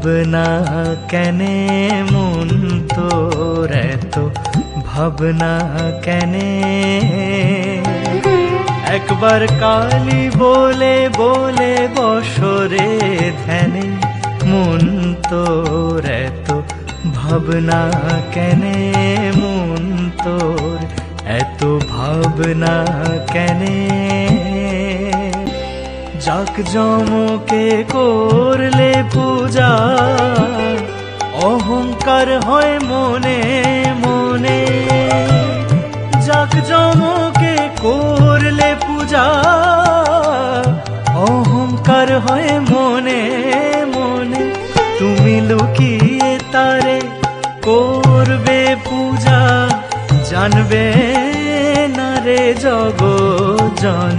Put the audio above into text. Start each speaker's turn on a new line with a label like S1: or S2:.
S1: ভাবনা কেনে মন তোর এত ভাবনা কেনে একবার কালি বলে বলে বসরে ধ্যানে মন তোর এত ভাবনা কেনে মন তোর এত ভাবনা কেনে জাকজমকে করলে পূজা অহংকার হয় মনে মনে জাকজমকে করলে পূজা অহংকার হয় মনে মনে তুমি লুকিয়ে তারে করবে পূজা জানবে না রে জগৎ জন